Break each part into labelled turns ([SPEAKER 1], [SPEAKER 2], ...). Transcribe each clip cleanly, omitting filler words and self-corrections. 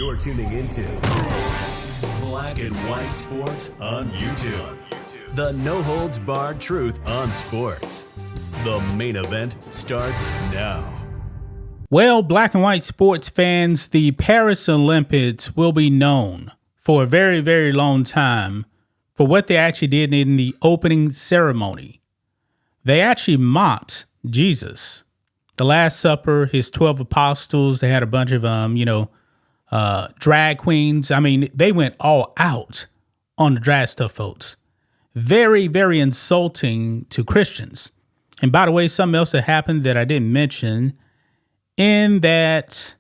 [SPEAKER 1] You're tuning into Black and White Sports on YouTube. The no-holds-barred truth on sports. The main event starts now.
[SPEAKER 2] Well, black and white sports fans, the Paris Olympics will be known for a very, very long time for what they actually did in the opening ceremony. They actually mocked Jesus. The Last Supper, his 12 apostles, they had a bunch of, drag queens. I mean, they went all out on the drag stuff, folks. Very, very insulting to Christians. And by the way, something else that happened that I didn't mention in that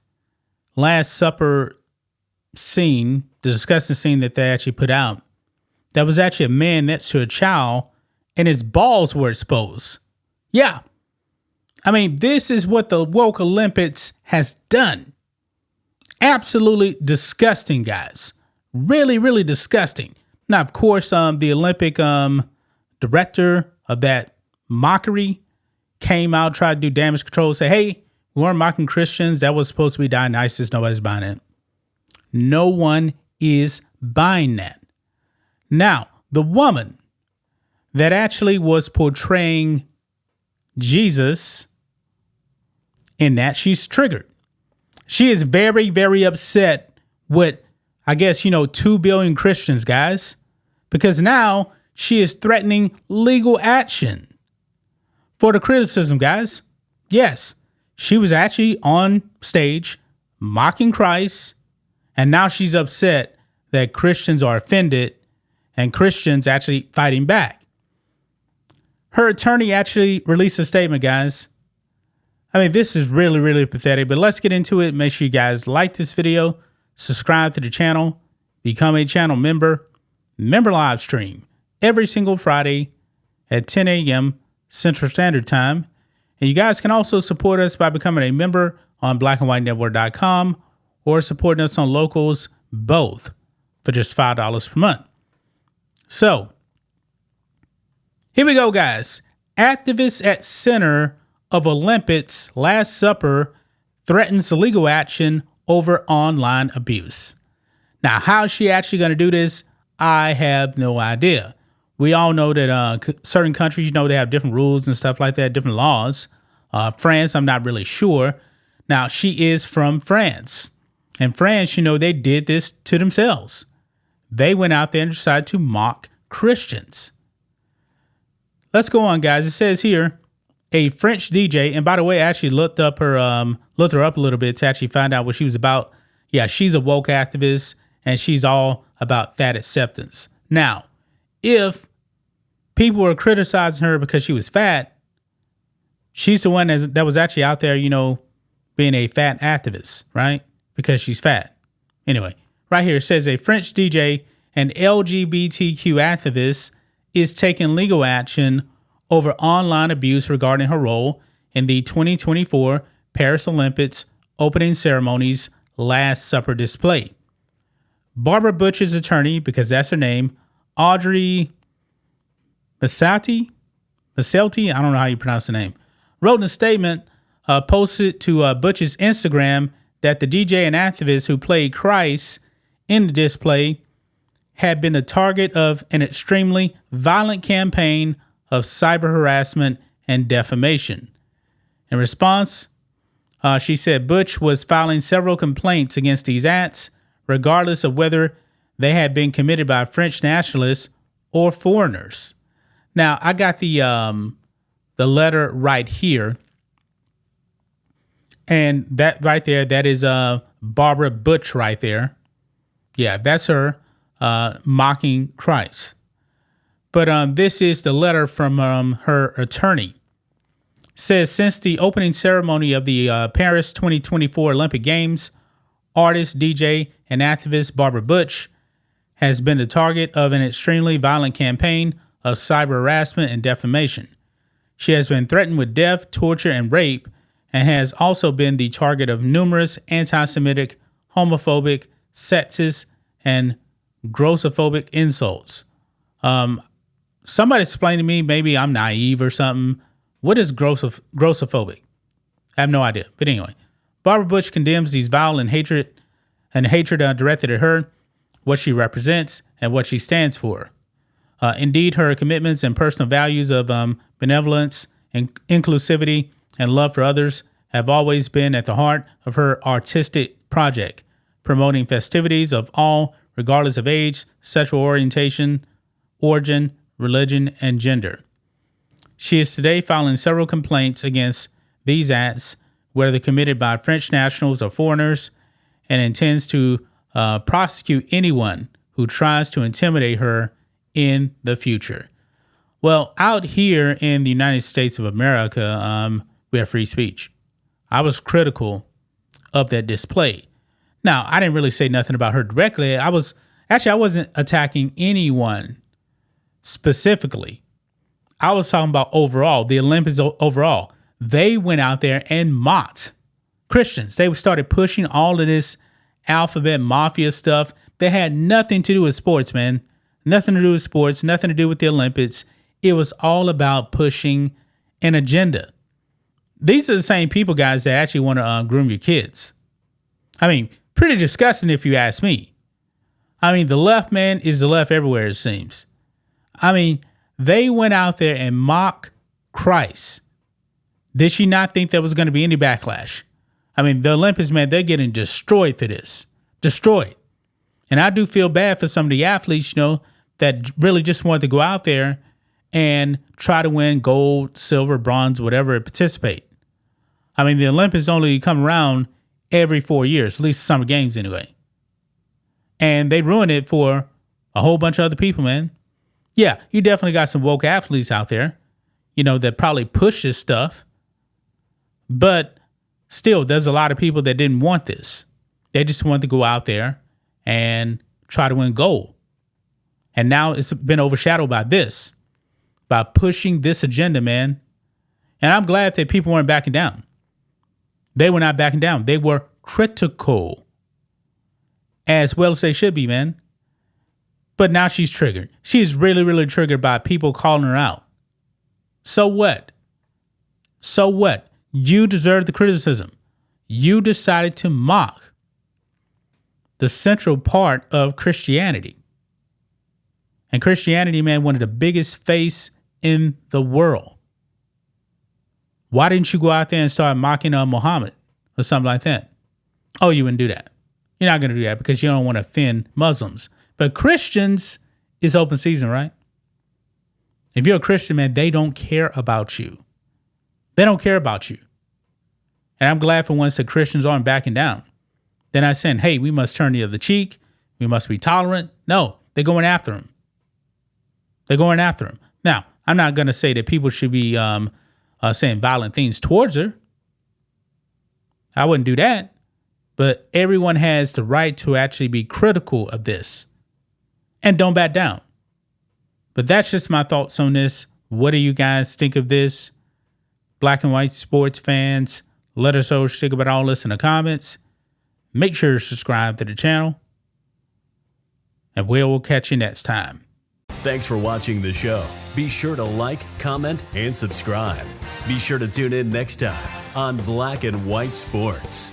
[SPEAKER 2] Last Supper scene, the disgusting scene that they actually put out, that was actually a man next to a child and his balls were exposed. Yeah. I mean, this is what the woke Olympics has done. Absolutely disgusting, guys. Really, really disgusting. Now, of course, the Olympic director of that mockery came out, tried to do damage control, say, hey, we weren't mocking Christians. That was supposed to be Dionysus. Nobody's buying it. No one is buying that. Now, the woman that actually was portraying Jesus in that, she's triggered. She is very, very upset with, I guess, 2 billion Christians, guys, because now she is threatening legal action for the criticism, guys. Yes, she was actually on stage mocking Christ, and now she's upset that Christians are offended and Christians actually fighting back. Her attorney actually released a statement, guys. I mean, this is really, really pathetic, but let's get into it. Make sure you guys like this video, subscribe to the channel, become a channel member live stream every single Friday at 10 a.m. Central Standard Time. And you guys can also support us by becoming a member on blackandwhitenetwork.com or supporting us on Locals, both for just $5 per month. So here we go, guys. Activists at center of Olympics Last Supper threatens legal action over online abuse. Now, how's she actually going to do this? I have no idea. We all know that certain countries, they have different rules and stuff like that, different laws. France, I'm not really sure. Now, she is from France. And France, they did this to themselves. They went out there and decided to mock Christians. Let's go on, guys. It says here, a French DJ, and by the way, I actually looked her up a little bit to actually find out what she was about. Yeah, she's a woke activist, and she's all about fat acceptance. Now, if people were criticizing her because she was fat, she's the one that was actually out there, being a fat activist, right? Because she's fat. Anyway, right here it says a French DJ and LGBTQ activist is taking legal action over online abuse regarding her role in the 2024 Paris Olympics opening ceremony's Last Supper display. Barbara Bush's attorney, because that's her name, Audrey Masselti, I don't know how you pronounce the name, wrote in a statement posted to Bush's Instagram that the DJ and activist who played Christ in the display had been the target of an extremely violent campaign of cyber harassment and defamation. In response, she said Bush was filing several complaints against these acts, regardless of whether they had been committed by French nationalists or foreigners. Now, I got the letter right here. And that right there, that is Barbara Bush right there. Yeah, that's her mocking Christ. But this is the letter from her attorney. It says, since the opening ceremony of the Paris 2024 Olympic Games, artist, DJ, and activist Barbara Bush has been the target of an extremely violent campaign of cyber harassment and defamation. She has been threatened with death, torture, and rape, and has also been the target of numerous anti-Semitic, homophobic, sexist, and grossophobic insults. Somebody explain to me, maybe I'm naive or something. What is grossophobic? I have no idea. But anyway, Barbara Bush condemns these vile and and hatred directed at her, what she represents, and what she stands for. Indeed, her commitments and personal values of benevolence and inclusivity and love for others have always been at the heart of her artistic project, promoting festivities of all, regardless of age, sexual orientation, origin, religion, and gender. She is today filing several complaints against these acts, whether committed by French nationals or foreigners, and intends to prosecute anyone who tries to intimidate her in the future. Well, out here in the United States of America, we have free speech. I was critical of that display. Now, I didn't really say nothing about her directly. I wasn't attacking anyone specifically. I was talking about overall, the Olympics overall. They went out there and mocked Christians. They started pushing all of this alphabet mafia stuff that had nothing to do with sports, man. Nothing to do with sports, nothing to do with the Olympics. It was all about pushing an agenda. These are the same people, guys, that actually want to groom your kids. I mean, pretty disgusting if you ask me. I mean, the left, man, is the left everywhere, it seems. I mean, they went out there and mocked Christ. Did she not think there was going to be any backlash? I mean, the Olympics, man, they're getting destroyed for this. Destroyed. And I do feel bad for some of the athletes, that really just wanted to go out there and try to win gold, silver, bronze, whatever, and participate. I mean, the Olympics only come around every 4 years, at least summer games anyway. And they ruined it for a whole bunch of other people, man. Yeah, you definitely got some woke athletes out there, that probably push this stuff. But still, there's a lot of people that didn't want this. They just wanted to go out there and try to win gold. And now it's been overshadowed by this, by pushing this agenda, man. And I'm glad that people weren't backing down. They were not backing down. They were critical, as well as they should be, man. But now she's triggered. She's really, really triggered by people calling her out. So what? So what? You deserve the criticism. You decided to mock the central part of Christianity. And Christianity, man, one of the biggest faiths in the world. Why didn't you go out there and start mocking Muhammad or something like that? Oh, you wouldn't do that. You're not going to do that because you don't want to offend Muslims. But Christians is open season, right? If you're a Christian, man, they don't care about you. They don't care about you. And I'm glad for once that Christians aren't backing down. They're not saying, hey, we must turn the other cheek. We must be tolerant. No, they're going after him. They're going after him. Now, I'm not going to say that people should be saying violent things towards her. I wouldn't do that. But everyone has the right to actually be critical of this. And don't back down. But that's just my thoughts on this. What do you guys think of this? Black and white sports fans, let us know what you think about all this in the comments. Make sure to subscribe to the channel. And we will catch you next time.
[SPEAKER 1] Thanks for watching the show. Be sure to like, comment, and subscribe. Be sure to tune in next time on Black and White Sports.